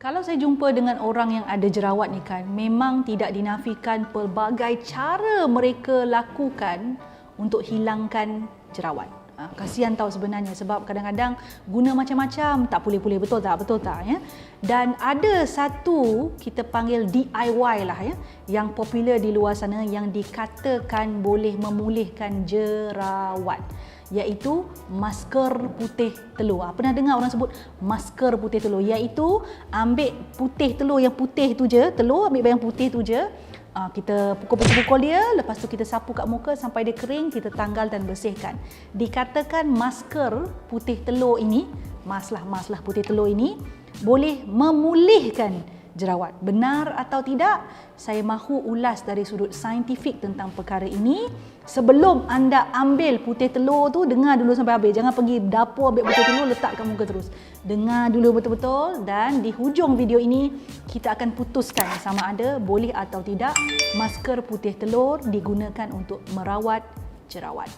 Kalau saya jumpa dengan orang yang ada jerawat ni kan, memang tidak dinafikan pelbagai cara mereka lakukan untuk hilangkan jerawat. Kasihan tahu sebenarnya sebab kadang-kadang guna macam-macam tak pulih-pulih, betul tak ya. Dan ada satu kita panggil DIY lah ya, yang popular di luar sana yang dikatakan boleh memulihkan jerawat, iaitu masker putih telur. Pernah dengar orang sebut masker putih telur? Iaitu ambil putih telur yang putih tu je, telur ambil yang putih tu je, kita pukul-pukul dia, lepas tu kita sapu kat muka sampai dia kering, kita tanggal dan bersihkan. Dikatakan masker putih telur ini, mask lah putih telur ini boleh memulihkan jerawat. Benar atau tidak? Saya mahu ulas dari sudut saintifik tentang perkara ini. Sebelum anda ambil putih telur tu, dengar dulu sampai habis. Jangan pergi dapur ambil putih telur letak kat muka terus. Dengar dulu betul-betul, dan di hujung video ini kita akan putuskan sama ada boleh atau tidak masker putih telur digunakan untuk merawat jerawat.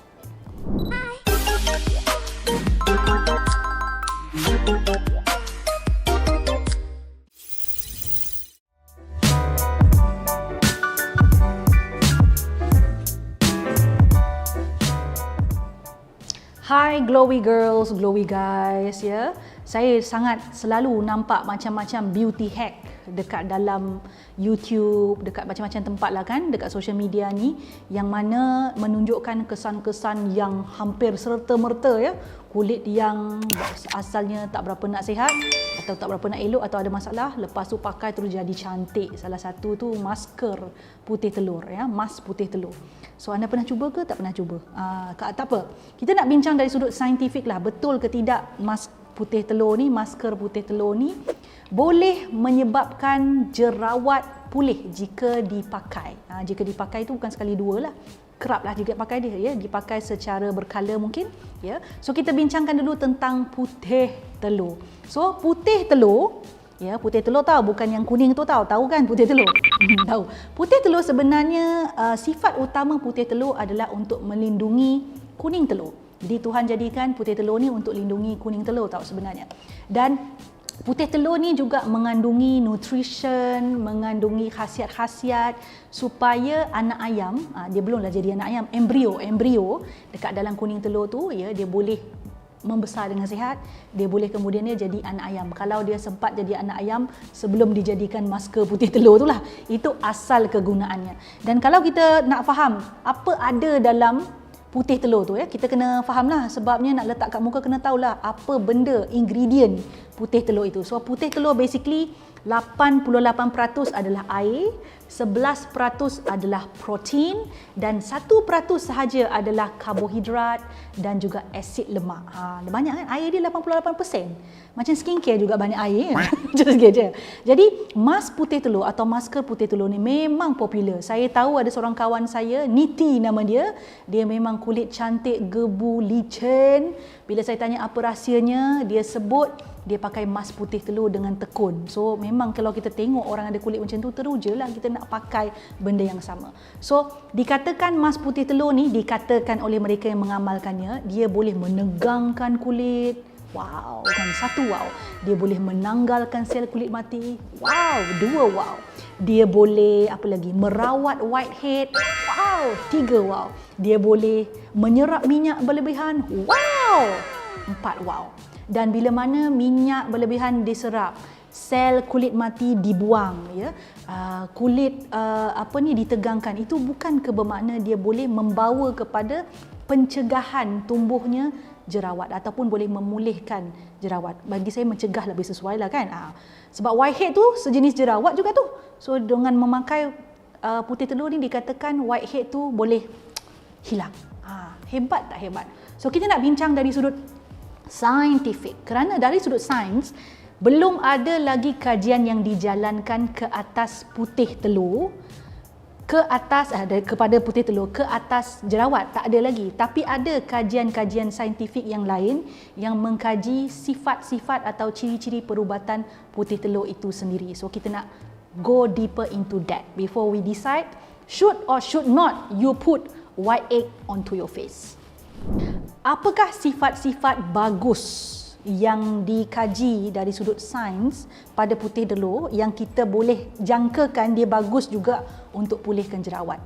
Hai glowy girls, glowy guys ya. Saya sangat selalu nampak macam-macam beauty hack dekat dalam YouTube, dekat macam-macam tempat lah kan, dekat social media ni, yang mana menunjukkan kesan-kesan yang hampir serta-merta ya. Kulit yang asalnya tak berapa nak sihat atau tak berapa nak elok atau ada masalah, lepas tu pakai terus jadi cantik. Salah satu tu masker putih telur ya, mask putih telur. So anda pernah cuba ke tak pernah cuba? Tak apa. Kita nak bincang dari sudut saintifik lah, betul ke tidak mask putih telur ni, masker putih telur ni boleh menyebabkan jerawat pulih jika dipakai. Jika dipakai itu bukan sekali dua lah, kerap lah juga pakai dia ya, dipakai secara berkala mungkin ya. So kita bincangkan dulu tentang putih telur. So putih telur ya, putih telur tahu, bukan yang kuning tu tahu kan putih telur. Tahu. Putih telur sebenarnya sifat utama putih telur adalah untuk melindungi kuning telur. Jadi Tuhan jadikan putih telur ni untuk lindungi kuning telur tahu sebenarnya. Dan putih telur ni juga mengandungi nutrition, mengandungi khasiat-khasiat supaya anak ayam, dia belumlah jadi anak ayam, embrio dekat dalam kuning telur tu ya, dia boleh membesar dengan sihat, dia boleh kemudian dia jadi anak ayam. Kalau dia sempat jadi anak ayam sebelum dijadikan masker putih telur tu lah, itu asal kegunaannya. Dan kalau kita nak faham apa ada dalam putih telur tu ya, kita kena fahamlah, sebabnya nak letak kat muka kena tahulah apa benda ingredient putih telur itu. So putih telur basically 88% adalah air, 11% adalah protein dan 1% sahaja adalah karbohidrat dan juga asid lemak. Banyak kan? Air dia 88%. Macam skincare juga banyak air. Macam sikit je. Jadi mask putih telur atau masker putih telur ni memang popular. Saya tahu ada seorang kawan saya, Niti nama dia. Dia memang kulit cantik, gebu, licin. Bila saya tanya apa rahsianya, dia sebut dia pakai mask putih telur dengan tekun. So memang kalau kita tengok orang ada kulit macam tu, terujalah kita nak pakai benda yang sama. So dikatakan mask putih telur ni, dikatakan oleh mereka yang mengamalkannya, dia boleh menegangkan kulit. Wow, kan? 1 wow. Dia boleh menanggalkan sel kulit mati. Wow, 2 wow. Dia boleh apa lagi? Merawat whitehead. Wow, 3 wow. Dia boleh menyerap minyak berlebihan. Wow, 4 wow. Dan bila mana minyak berlebihan diserap, sel kulit mati dibuang ya, kulit ditegangkan, itu bukan bermakna dia boleh membawa kepada pencegahan tumbuhnya jerawat ataupun boleh memulihkan jerawat. Bagi saya mencegah lebih sesuai lah kan. Sebab whitehead tu sejenis jerawat juga tu. So dengan memakai putih telur ni dikatakan whitehead tu boleh hilang. Hebat tak hebat? So kita nak bincang dari sudut saintifik, kerana dari sudut sains belum ada lagi kajian yang dijalankan ke atas putih telur, kepada putih telur ke atas jerawat, tak ada lagi. Tapi ada kajian-kajian saintifik yang lain yang mengkaji sifat-sifat atau ciri-ciri perubatan putih telur itu sendiri. So kita nak go deeper into that before we decide should or should not you put white egg onto your face. Apakah sifat-sifat bagus yang dikaji dari sudut sains pada putih telur yang kita boleh jangkakan dia bagus juga untuk pulihkan jerawat.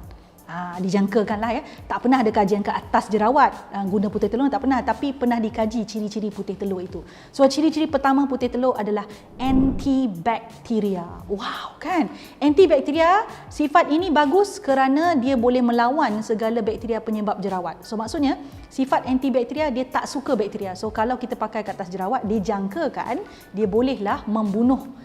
Dijangkakanlah ya. Tak pernah ada kajian ke atas jerawat guna putih telur, tak pernah, tapi pernah dikaji ciri-ciri putih telur itu. So ciri-ciri pertama putih telur adalah antibakteria. Wow, kan? Antibakteria, sifat ini bagus kerana dia boleh melawan segala bakteria penyebab jerawat. So maksudnya sifat antibakteria, dia tak suka bakteria. So kalau kita pakai ke atas jerawat, dijangkakan dia bolehlah membunuh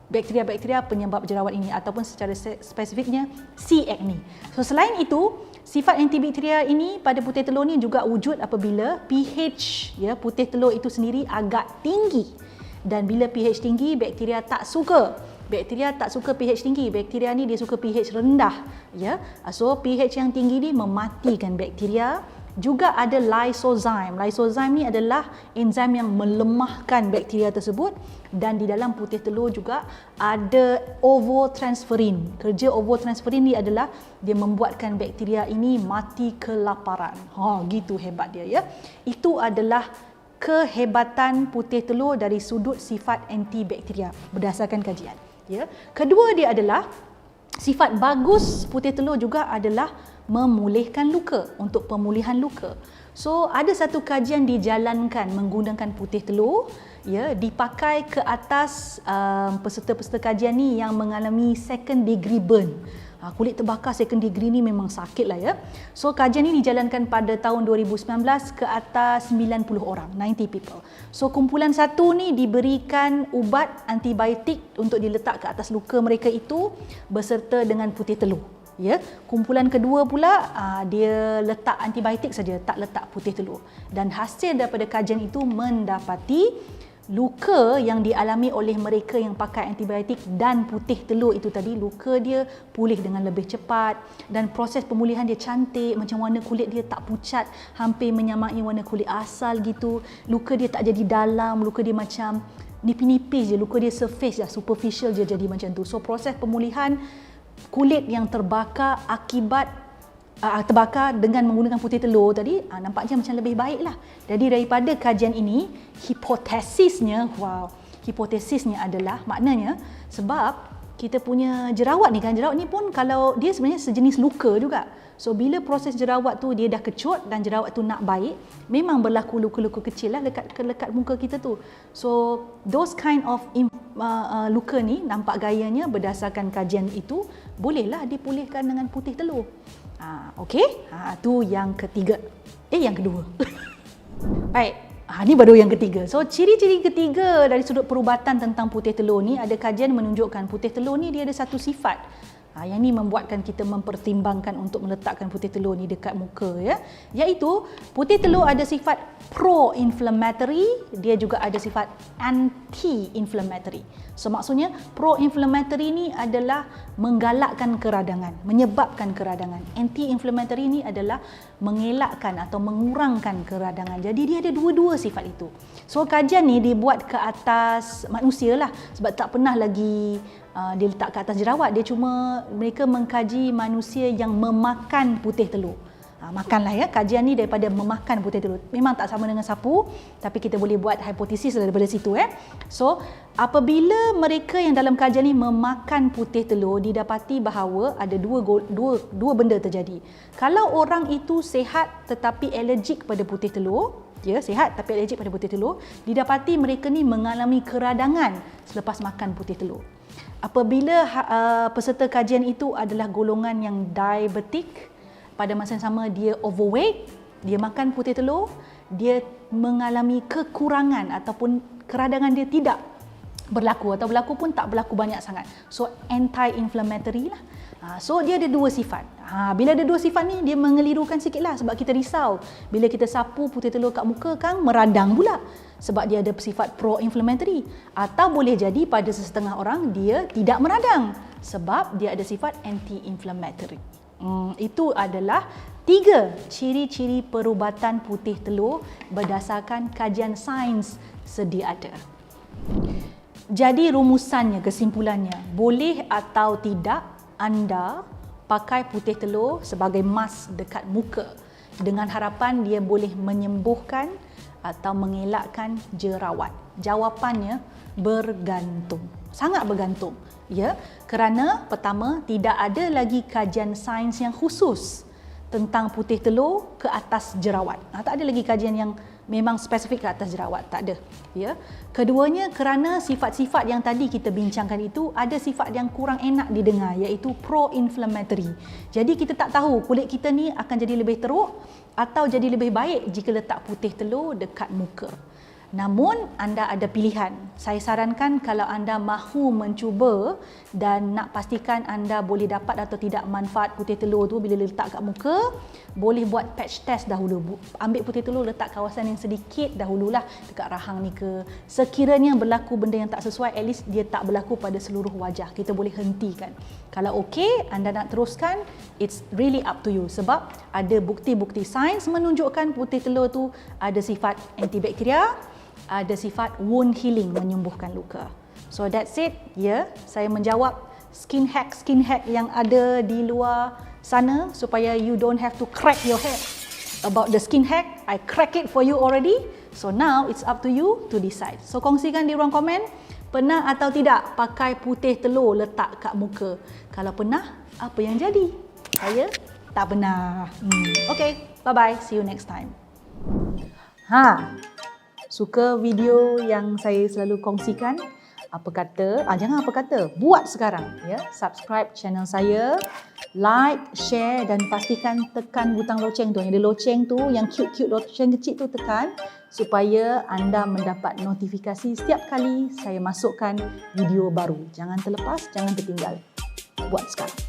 bakteria-bakteria penyebab jerawat ini ataupun secara spesifiknya C. acne. So selain itu, sifat antibakteria ini pada putih telur ni juga wujud apabila pH ya putih telur itu sendiri agak tinggi. Dan bila pH tinggi, bakteria tak suka. Bakteria tak suka pH tinggi. Bakteria ni dia suka pH rendah ya. So pH yang tinggi ni mematikan bakteria. Juga ada lysozyme. Lysozyme ni adalah enzim yang melemahkan bakteria tersebut, dan di dalam putih telur juga ada ovotransferin. Kerja ovotransferin ni adalah dia membuatkan bakteria ini mati kelaparan. Gitu hebat dia ya. Itu adalah kehebatan putih telur dari sudut sifat antibakteria berdasarkan kajian ya. Kedua dia adalah sifat bagus putih telur juga adalah memulihkan luka, untuk pemulihan luka. So ada satu kajian dijalankan menggunakan putih telur ya, dipakai ke atas peserta-peserta kajian ni yang mengalami second degree burn. Kulit terbakar second degree ni memang sakit lah ya. So kajian ni dijalankan pada tahun 2019 ke atas 90 orang, 90 people. So kumpulan satu ni diberikan ubat antibiotik untuk diletak ke atas luka mereka itu beserta dengan putih telur. Ya, kumpulan kedua pula dia letak antibiotik saja, tak letak putih telur. Dan hasil daripada kajian itu mendapati luka yang dialami oleh mereka yang pakai antibiotik dan putih telur itu tadi, luka dia pulih dengan lebih cepat dan proses pemulihan dia cantik, macam warna kulit dia tak pucat, hampir menyamai warna kulit asal gitu. Luka dia tak jadi dalam, luka dia macam nipis-nipis je, luka dia surface je, superficial je jadi macam tu. So proses pemulihan kulit yang terbakar akibat terbakar dengan menggunakan putih telur tadi nampaknya macam lebih baik lah. Jadi daripada kajian ini, hipotesisnya adalah maknanya sebab kita punya jerawat ni kan, jerawat ni pun kalau dia sebenarnya sejenis luka juga. So bila proses jerawat tu dia dah kecut dan jerawat tu nak baik, memang berlaku luka-luka kecil lah dekat muka kita tu. So those kind of luka ni nampak gayanya berdasarkan kajian itu bolehlah dipulihkan dengan putih telur. Okey, tu yang ketiga. Yang kedua. Baik. Ini baru yang ketiga. So ciri-ciri ketiga dari sudut perubatan tentang putih telur ni, ada kajian menunjukkan putih telur ni dia ada satu sifat. Yang ni membuatkan kita mempertimbangkan untuk meletakkan putih telur ni dekat muka ya. Iaitu putih telur ada sifat pro-inflammatory, dia juga ada sifat anti-inflammatory. So maksudnya pro-inflammatory ni adalah menggalakkan keradangan, menyebabkan keradangan. Anti-inflammatory ni adalah mengelakkan atau mengurangkan keradangan. Jadi dia ada dua-dua sifat itu. So kajian ni dibuat ke atas manusia lah, sebab tak pernah lagi dia letak ke atas jerawat. Dia cuma mereka mengkaji manusia yang memakan putih telur. Makanlah ya, kajian ni daripada memakan putih telur. Memang tak sama dengan sapu, tapi kita boleh buat hipotesis daripada situ So apabila mereka yang dalam kajian ni memakan putih telur, didapati bahawa ada dua benda terjadi. Kalau orang itu sihat tetapi alergik pada putih telur, sihat tapi alergik pada putih telur, didapati mereka ni mengalami keradangan selepas makan putih telur. Apabila peserta kajian itu adalah golongan yang diabetik, pada masa yang sama dia overweight, dia makan putih telur, dia mengalami kekurangan ataupun keradangan dia tidak berlaku atau berlaku pun tak berlaku banyak sangat. So anti-inflammatory lah. So dia ada dua sifat. Bila ada dua sifat ni, dia mengelirukan sikit lah sebab kita risau. Bila kita sapu putih telur kat muka kan meradang pula sebab dia ada sifat pro-inflammatory. Atau boleh jadi pada sesetengah orang dia tidak meradang sebab dia ada sifat anti-inflammatory. Itu adalah 3 ciri-ciri perubatan putih telur berdasarkan kajian sains sedia ada. Jadi rumusannya, kesimpulannya, boleh atau tidak anda pakai putih telur sebagai mask dekat muka dengan harapan dia boleh menyembuhkan atau mengelakkan jerawat? Jawapannya bergantung. Sangat bergantung. Ya, kerana pertama, tidak ada lagi kajian sains yang khusus tentang putih telur ke atas jerawat. Tak ada lagi kajian yang memang spesifik ke atas jerawat, tak ada. Ya. Keduanya, kerana sifat-sifat yang tadi kita bincangkan itu ada sifat yang kurang enak didengar, iaitu pro-inflammatory. Jadi kita tak tahu kulit kita ni akan jadi lebih teruk atau jadi lebih baik jika letak putih telur dekat muka. Namun anda ada pilihan. Saya sarankan kalau anda mahu mencuba dan nak pastikan anda boleh dapat atau tidak manfaat putih telur tu bila letak kat muka, boleh buat patch test dahulu. Ambil putih telur letak kawasan yang sedikit dahululah, dekat rahang ni ke. Sekiranya berlaku benda yang tak sesuai, at least dia tak berlaku pada seluruh wajah. Kita boleh hentikan. Kalau okey, anda nak teruskan, it's really up to you. Sebab ada bukti-bukti sains menunjukkan putih telur tu ada sifat antibakteria, ada sifat wound healing, menyembuhkan luka. So that's it. Ya, saya menjawab skin hack yang ada di luar sana supaya you don't have to crack your head about the skin hack. I crack it for you already. So now it's up to you to decide. So kongsikan di ruang komen, pernah atau tidak pakai putih telur letak kat muka? Kalau pernah, apa yang jadi? Saya tak pernah. Okay, bye-bye. See you next time. Suka video yang saya selalu kongsikan? Apa kata? Jangan apa kata, buat sekarang ya. Subscribe channel saya, like, share dan pastikan tekan butang loceng tu. Yang ada loceng tu, yang cute-cute loceng kecil tu tekan supaya anda mendapat notifikasi setiap kali saya masukkan video baru. Jangan terlepas, jangan tertinggal. Buat sekarang.